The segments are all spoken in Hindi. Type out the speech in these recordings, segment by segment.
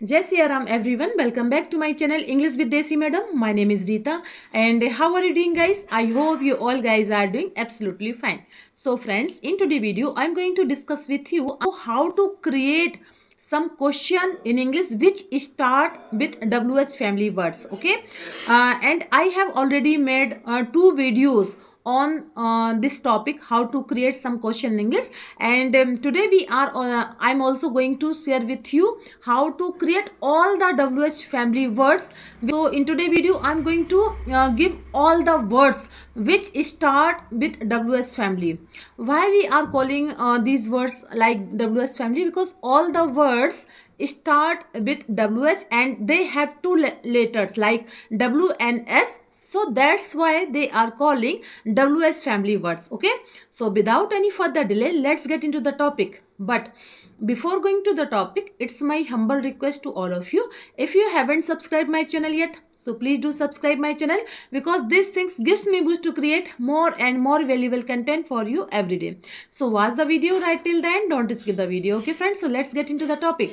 Jai Siya Ram everyone, welcome back to my channel English with Desi Madam. My name is Rita and how are you doing guys? I hope you all guys are doing absolutely fine. So friends, in today's video I am going to discuss with you how to create some question in English which start with WH family words. Okay, and I have already made two videos on this topic, how to create some question in English, and today we are I'm also going to share with you how to create all the WH family words. So in today's video I'm going to give all the words which start with WH family. Why we are calling these words like WH family? Because all the words start with WH and they have two letters like W and S, so that's why they are calling WH family words. Okay, so without any further delay, let's get into the topic. But before going to the topic, it's my humble request to all of you, if you haven't subscribed my channel yet, so please do subscribe my channel, because these things gives me boost to create more and more valuable content for you every day. So watch the video right till the end, don't skip the video. Okay friends, so let's get into the topic.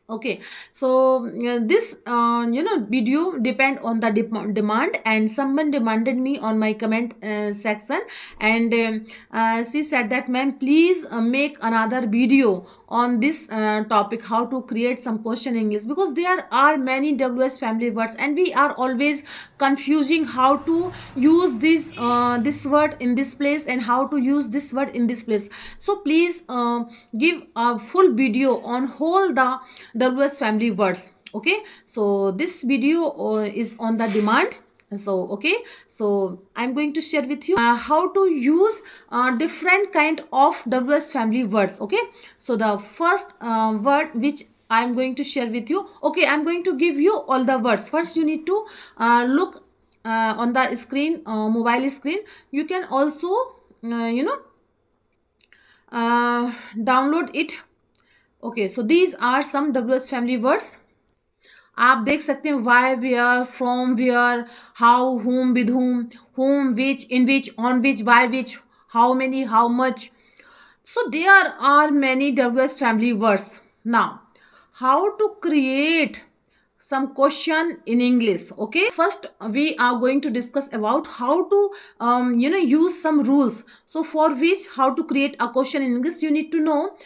Okay, so this video depend on the demand, and someone demanded me on my comment section, and she said that ma'am, please make another video on this topic, how to create some question in English, because there are many WS family words and we are always confusing how to use this word in this place and how to use this word in this place. So please give a full video on whole the WS family words. Okay, so this video is on the demand. So okay, so I'm going to share with you how to use different kind of WS family words. Okay, so the first word which I'm going to share with you. Okay, I'm going to give you all the words. First you need to look on the screen, mobile screen. You can also download it. Okay, so these are some WS family words. आप देख सकते हैं why, where, from, where, how, whom, with whom, which, in which, on which, by which, how many, how much. So there are many WS family words. Now, how to create some question in English? Okay, first we are going to discuss about how to use some rules. So for which, how to create a question in English, you need to know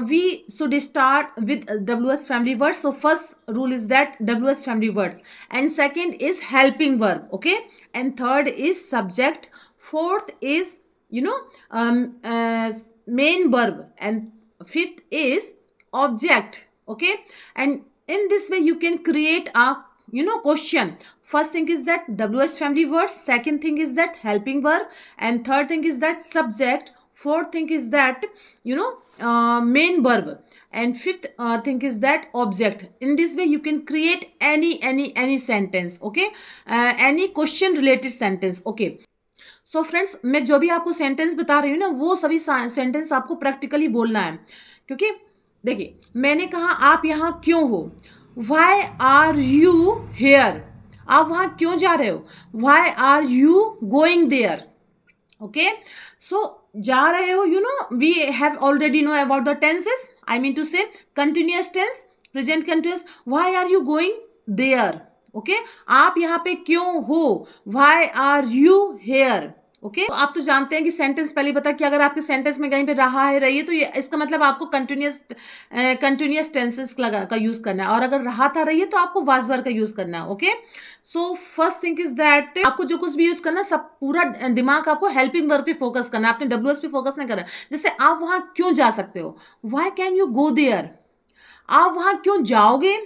we should start with WS family words. So first rule is that WS family words, and second is helping verb. Okay, and third is subject, fourth is main verb, and fifth is object. Okay, and in this way you can create a question. First thing is that WH family words, second thing is that helping verb, and third thing is that subject, fourth thing is that main verb, and fifth thing is that object. In this way you can create any sentence. Okay, any question related sentence. Okay, so friends, मैं जो भी आपको सेंटेंस बता रही हूँ ना, वो सभी सेंटेंस आपको प्रैक्टिकली बोलना है, क्योंकि देखिए मैंने कहा आप यहाँ क्यों हो, वाई आर यू हेयर, आप वहाँ क्यों जा रहे हो, why are you going there. Okay, so जा रहे हो, we have already know about the tenses. I mean to say continuous tense, present continuous. Why are you going there. Okay, आप यहाँ पे क्यों हो, why are you here. Okay, तो आप तो जानते हैं कि सेंटेंस पहले बता कि अगर आपके सेंटेंस में कहीं पे रहा है, रही है, तो ये इसका मतलब आपको कंटिन्यूअस टेंसेस का यूज करना है, और अगर रहा था, रही है, तो आपको वाज वर्ब का यूज करना है. Okay, so first thing is that आपको जो कुछ भी यूज करना, सब पूरा दिमाग आपको हेल्पिंग वर्ब पे फोकस करना है, आपने WS पे फोकस नहीं करना. जैसे आप वहां क्यों जा सकते हो, why can you go there, आप वहां क्यों जाओगे.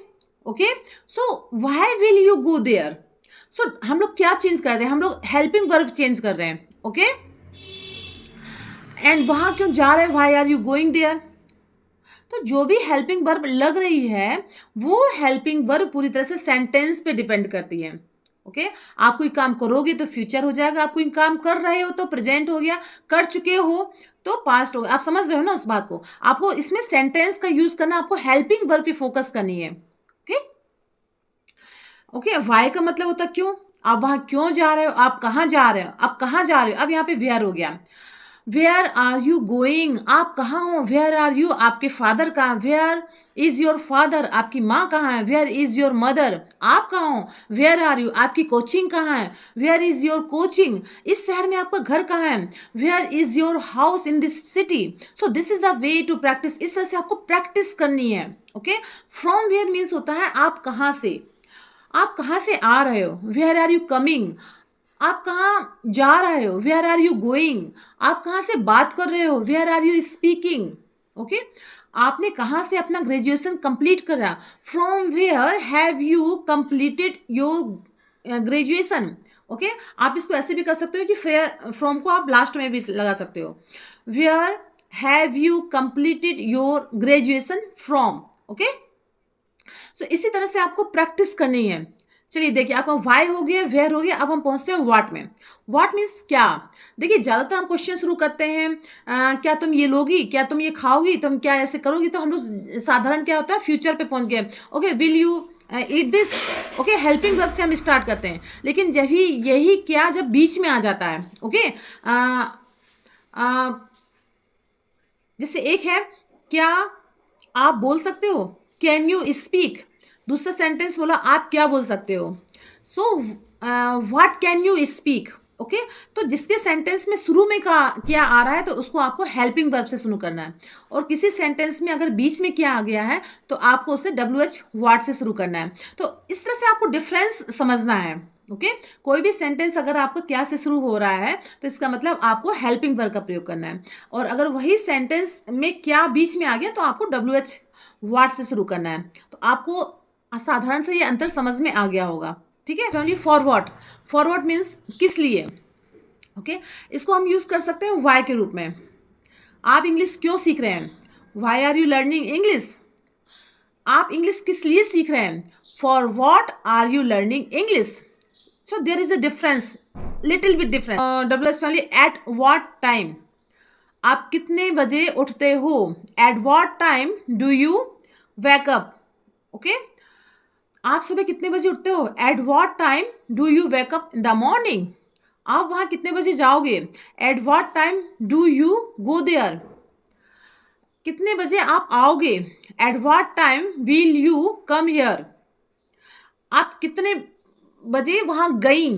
Okay, so why will you go there. So हम लोग क्या चेंज कर रहे हैं, हम लोग हेल्पिंग वर्ब चेंज कर रहे हैं. ओके, एंड वहां क्यों जा रहे हैं, why are you going there. तो जो भी हेल्पिंग वर्ब लग रही है, वो हेल्पिंग वर्ब पूरी तरह से सेंटेंस पे डिपेंड करती है. ओके, आप कोई काम करोगे तो फ्यूचर हो जाएगा, आप कोई काम कर रहे हो तो प्रेजेंट हो गया, कर चुके हो तो पास्ट हो गया. आप समझ रहे हो ना उस बात को. आपको इसमें सेंटेंस का यूज करना, आपको हेल्पिंग वर्ब पे फोकस करनी है. ओके, वाई का मतलब होता क्यों, आप वहां क्यों जा रहे हो, आप कहाँ जा रहे हो, आप कहाँ जा रहे हो. अब यहाँ पे वेयर हो गया. वेयर आर यू गोइंग, आप कहाँ हो, वेयर आर यू, आपके फादर कहाँ, वेयर इज योर फादर, आपकी माँ कहाँ है, वेयर इज योर मदर, आप कहाँ हो, वेयर आर यू, आपकी कोचिंग कहाँ है, वेयर इज योर कोचिंग, इस शहर में आपका घर कहाँ है, where is your house in this city. So this is the way to practice, इस तरह से आपको प्रैक्टिस करनी है। ओके, फ्रॉम वेयर मीन्स होता है आप कहाँ से, आप कहाँ से आ रहे हो, वेयर आर यू कमिंग, आप कहाँ जा रहे हो, वेयर आर यू गोइंग, आप कहाँ से बात कर रहे हो, where are you speaking. Okay, आपने कहाँ से अपना ग्रेजुएशन कंप्लीट करा, from where have you completed your graduation. Okay, आप इसको ऐसे भी कर सकते हो कि फ्रॉम को आप लास्ट में भी लगा सकते हो, where have you completed your graduation from. Okay, so इसी तरह से आपको प्रैक्टिस करनी है। चलिए देखिए, आपका वाई हो गया, वेयर हो गया, अब हम पहुंचते हैं व्हाट में। व्हाट मीन्स क्या। देखिए ज़्यादातर हम क्वेश्चन शुरू करते हैं क्या तुम ये लोगी, क्या तुम ये खाओगी, तुम क्या ऐसे करोगी, तो हम लोग साधारण क्या होता है फ्यूचर पे पहुंच गए। Okay, will you eat this. Okay, helping verb से हम स्टार्ट करते हैं, लेकिन जब ही यही क्या जब बीच में आ जाता है। ओके, जैसे एक है क्या आप बोल सकते हो, कैन यू स्पीक। दूसरा सेंटेंस बोला आप क्या बोल सकते हो, so what can you speak. Okay, तो जिसके सेंटेंस में शुरू में का क्या आ रहा है तो उसको आपको हेल्पिंग वर्ब से शुरू करना है, और किसी सेंटेंस में अगर बीच में क्या आ गया है तो आपको उसे WH व्हाट से शुरू करना है। तो इस तरह से आपको डिफरेंस समझना है। ओके, कोई भी सेंटेंस अगर आपका क्या से शुरू हो रहा है तो इसका मतलब आपको हेल्पिंग वर्ब का प्रयोग करना है, और अगर वही सेंटेंस में क्या बीच में आ गया तो आपको WH व्हाट से शुरू करना है। तो आपको साधारण से ये अंतर समझ में आ गया होगा। ठीक है, फैमिली फॉरवर्ड, फॉरवर्ड मीन्स किस लिए। ओके, इसको हम यूज कर सकते हैं वाई के रूप में। आप इंग्लिश क्यों सीख रहे हैं, why are you learning English. आप इंग्लिश किस लिए सीख रहे हैं, for what are you learning English. So there is a difference, little bit difference. WH family, at what time, आप कितने बजे उठते हो, at what time do you wake up. Okay, आप सुबह कितने बजे उठते हो, at what time do you wake up in the morning. आप वहाँ कितने बजे जाओगे, eight what time do you go there. कितने बजे आप आओगे, at what time will you come here. आप कितने बजे वहाँ गई,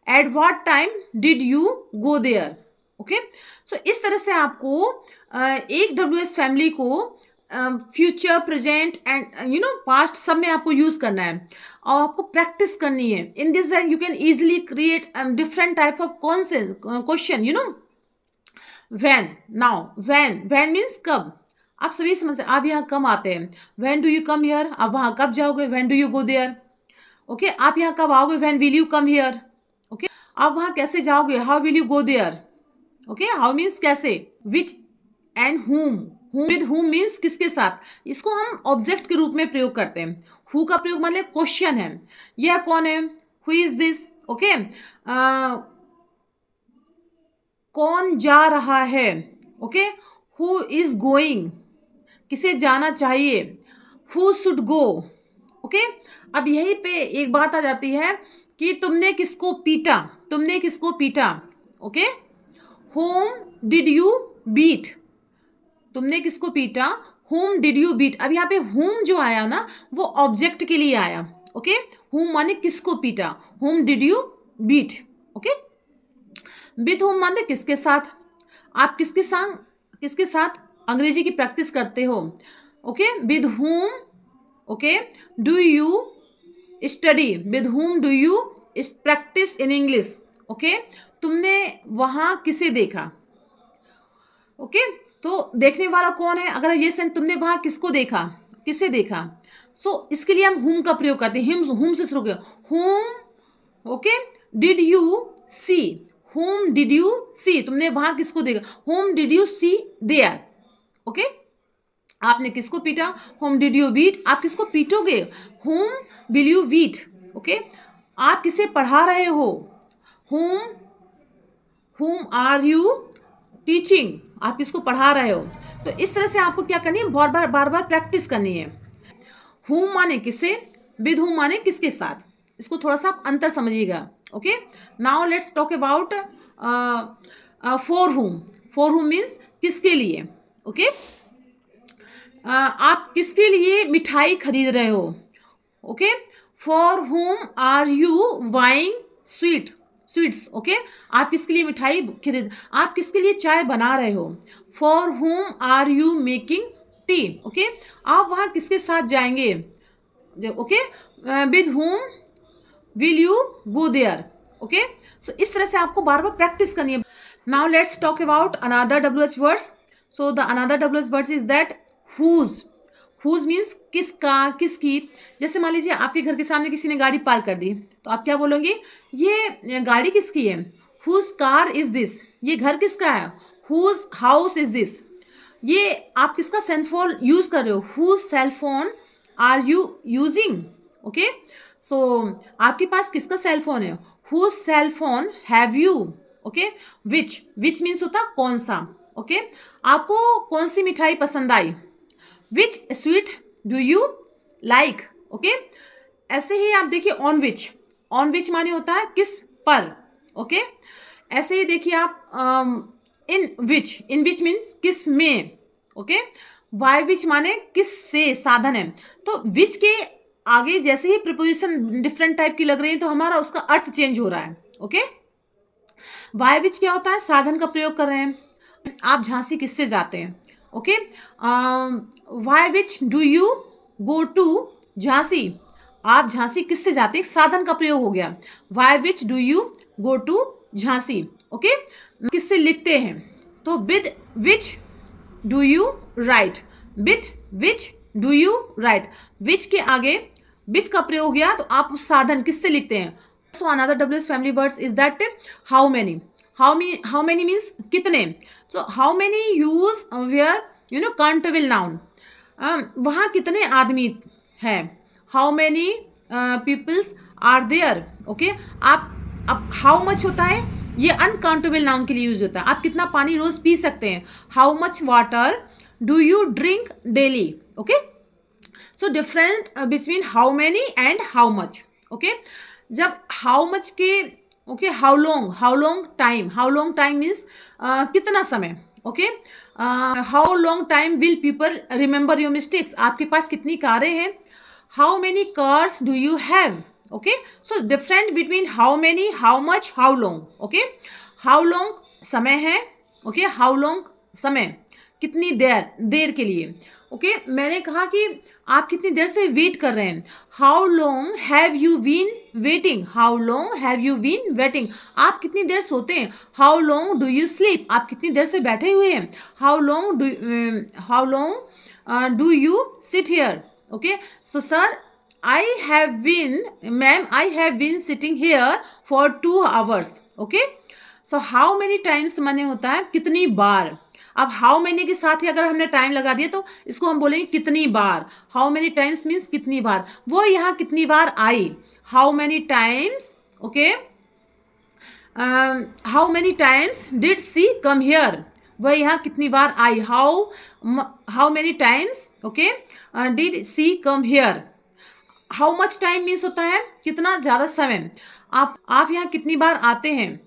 at what time did you go there. Okay, so इस तरह से आपको एक WH फैमिली को फ्यूचर, प्रेजेंट एंड पास्ट सब में आपको यूज करना है, और आपको प्रैक्टिस करनी है। In this you can easily create different type of question, when. Now when means कब, आप सभी समझ, आप यहाँ कब आते हैं, when do you come here, आप वहाँ कब जाओगे, when do you go there. Okay, आप यहाँ कब आओगे, when will you come here. Okay, आप वहाँ कैसे जाओगे, how will you go there. Okay, how means कैसे, which and whom, with whom means किसके साथ। इसको हम ऑब्जेक्ट के रूप में प्रयोग करते हैं। हु का प्रयोग मतलब क्वेश्चन है, यह कौन है, हु इज दिस। ओके, कौन जा रहा है। ओके, हु इज गोइंग, किसे जाना चाहिए, हु शुड गो। ओके, अब यहीं पे एक बात आ जाती है कि तुमने किसको पीटा, तुमने किसको पीटा। Okay, whom did you beat, तुमने किसको पीटा, होम डिड यू बीट। अब यहाँ पे होम जो आया ना वो ऑब्जेक्ट के लिए आया। ओके, होम माने किसको पीटा, whom did you beat. Okay, with whom माने किसके साथ, आप किसके साथ अंग्रेजी की प्रैक्टिस करते हो। Okay, with home. Okay, do you study, with home do you practice in English. Okay, तुमने वहाँ किसे देखा। ओके, तो देखने वाला कौन है, अगर ये सेंट तुमने वहाँ किसको देखा, किसे देखा। सो इसके लिए हम हुम का प्रयोग करते हैं, हुम से शुरू कर, हुम। ओके, डिड यू सी, हुम डिड यू सी, तुमने वहाँ किसको देखा, whom did you see there. Okay, आपने किसको पीटा, होम डिड यू बीट, आप किसको पीटोगे, whom will you beat. Okay, आप किसे पढ़ा रहे हो, होम आर यू टीचिंग, आप किसको पढ़ा रहे हो। तो इस तरह से आपको क्या करनी है, बार बार प्रैक्टिस करनी है। हुम माने किसे, विद हुम माने किसके साथ, इसको थोड़ा सा आप अंतर समझिएगा। Okay, now let's talk about for हुम। फॉर हुम मीन्स किसके लिए, ओके। आप किसके लिए मिठाई खरीद रहे हो, okay. For whom are you buying sweets, okay. आप किसके लिए मिठाई खरीद, आप किसके लिए चाय बना रहे हो, for whom are you making tea, okay. आप वहाँ किसके साथ जाएंगे, okay, with whom will you go there, okay. So इस तरह से आपको बार बार प्रैक्टिस करनी है। Now let's talk about another WH words. So the another WH words is that whose. Whose means किसका, किसकी। जैसे मान लीजिए आपके घर के सामने किसी ने गाड़ी पार्क कर दी, तो आप क्या बोलोगे, ये गाड़ी किसकी है, हुज कार इज दिस, ये घर किसका है, हुज हाउस इज दिस। ये आप किसका सेल फोन यूज कर रहे हो, whose cell phone are you using, okay. So आपके पास किसका सेल फोन है, whose cell phone have you, okay. Which means होता कौन सा, ओके। आपको कौन सी मिठाई पसंद आई, which sweet do you like, okay. ऐसे ही आप देखिए ऑन विच माने होता है किस पर, ओके। ऐसे ही देखिए आप इन विच मीन्स किस में, ओके। वाई विच माने किस से, साधन है। तो विच के आगे जैसे ही प्रिपोजिशन डिफरेंट टाइप की लग रही है तो हमारा उसका अर्थ चेंज हो रहा है, ओके। वाई विच क्या होता है, साधन का प्रयोग कर रहे हैं। आप झांसी किससे जाते हैं, okay. Why which do you go to Jhansi, आप झांसी किससे जाते हैं, साधन का प्रयोग हो गया। Why which do you go to Jhansi, okay. किससे लिखते हैं, तो with which do you write, with which do you write. Which के आगे विथ का प्रयोग गया तो आप साधन किससे लिखते हैं। So another WH family words is that how many. How many means कितने। So how many use where you know countable noun, वहाँ कितने आदमी हैं, how many peoples are there, okay. आप अब हाउ मच होता है, ये अनकाउंटेबल नाउन के लिए यूज होता है, आप कितना पानी रोज पी सकते हैं, how much water do you drink daily, okay. So different between how many and how much, okay. जब हाउ मच के, okay, how long time means कितना समय, okay. How long time will people remember your mistakes, आपके पास कितनी कारें हैं, how many cars do you have, okay. So different between how many, how much, how long, okay. How long समय है, ओके, हाउ लॉन्ग समय कितनी देर के लिए, ओके। मैंने कहा कि आप कितनी देर से वेट कर रहे हैं, how long have you been waiting, how long have you been waiting. आप कितनी देर सोते हैं, how long do you sleep, आप कितनी देर से बैठे हुए हैं, how long do you sit here, okay. So sir ma'am I have been sitting here for 2 hours, okay. So how many times माने होता है कितनी बार। अब हाउ मेनी के साथ ही अगर हमने टाइम लगा दिया तो इसको हम बोलेंगे कितनी बार। हाउ मेनी टाइम्स मीन्स कितनी बार, वो यहाँ कितनी बार आई, how many times, okay. How many times did she come here, वह यहाँ कितनी बार आई, how many times, okay, did she come here. How much time means होता है कितना ज़्यादा समय, आप यहाँ कितनी बार आते हैं,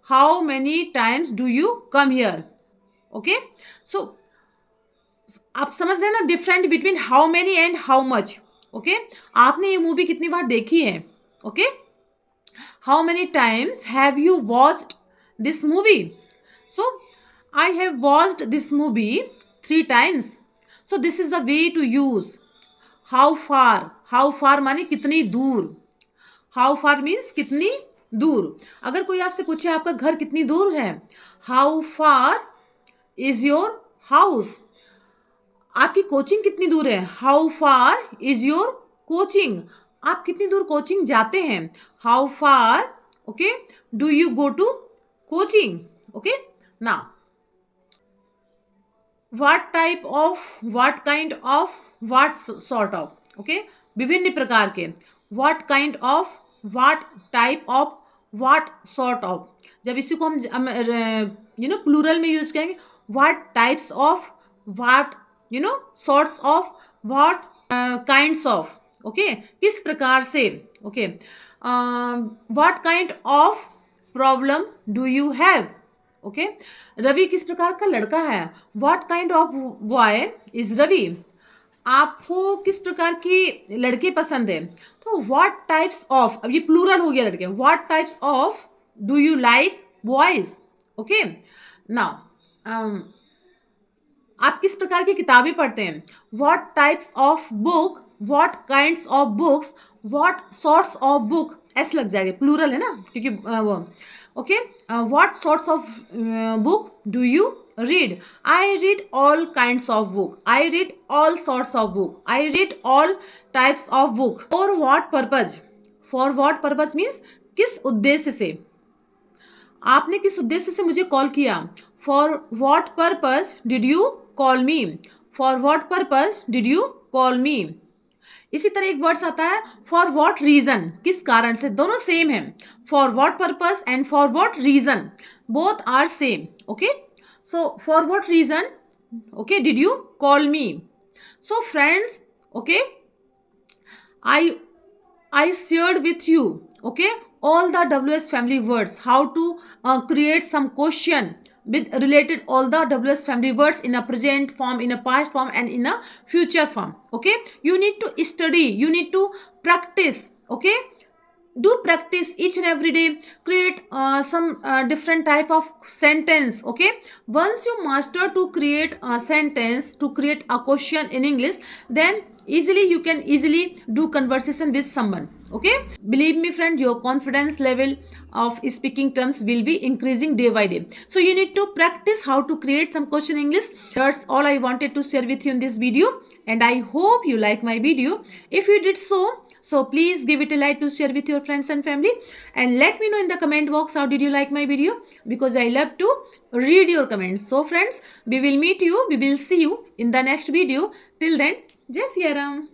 how many times do you come here, okay. So आप समझ रहे हैं ना different between how many and how much, okay. आपने ये मूवी कितनी बार देखी है, okay. How many times have you watched this movie, so I have watched this movie 3 times। So this is the way to use how far माने कितनी दूर, हाउ फार मीन्स कितनी दूर। अगर कोई आपसे पूछे आपका घर कितनी दूर है, how far is your house, आपकी कोचिंग कितनी दूर है, how far is your coaching, आप कितनी दूर कोचिंग जाते हैं, how far, okay, do you go to coaching, okay. Now what type of, what kind of, what sort of, okay, विभिन्न प्रकार के, what kind of, what type of, what sort of. जब इसी को हम प्लूरल में यूज करेंगे, what types of, what sorts of, what kinds of, okay, किस प्रकार से, okay. What kind of problem do you have, okay, Ravi किस प्रकार का लड़का है, what kind of boy is Ravi, आपको किस प्रकार की लड़के पसंद है, तो व्हाट टाइप्स ऑफ, अब ये प्लूरल हो गया लड़के, what types of do you like boys, okay. Now आप किस प्रकार की किताबें पढ़ते हैं, what types of book, what kinds of books, what sorts of book, ऐसे लग जाएगा, प्लूरल है ना, क्योंकि वो okay, what sorts of book do you read, I read all kinds of book, I read all sorts of book, I read all types of book, for what purpose, for what purpose means किस उद्देश्य से, आपने किस उद्देश्य से मुझे कॉल किया, for what purpose did you call me, for what purpose did you call मी। इसी तरह एक वर्ड्स आता है फॉर वॉट रीजन, किस कारण से, दोनों सेम है, for what purpose and for what reason, both are same, okay. So for what reason, okay, did you call me. So friends, okay, I shared with you, okay, all the WS family words, how to create some question with related all the WS family words in a present form, in a past form, and in a future form, okay. You need to study, you need to practice, okay. Do practice each and every day, create some different type of sentence, okay. Once you master to create a sentence, to create a question in English, then easily you can easily do conversation with someone, okay. Believe me friend, your confidence level of speaking terms will be increasing day by day, so you need to practice how to create some question in English. That's all I wanted to share with you in this video, and I hope you like my video. If you did so please give it a like to share with your friends and family, and let me know in the comment box how did you like my video, because I love to read your comments. So friends, we will meet you, we will see you in the next video. Till then, Jai Siya Ram.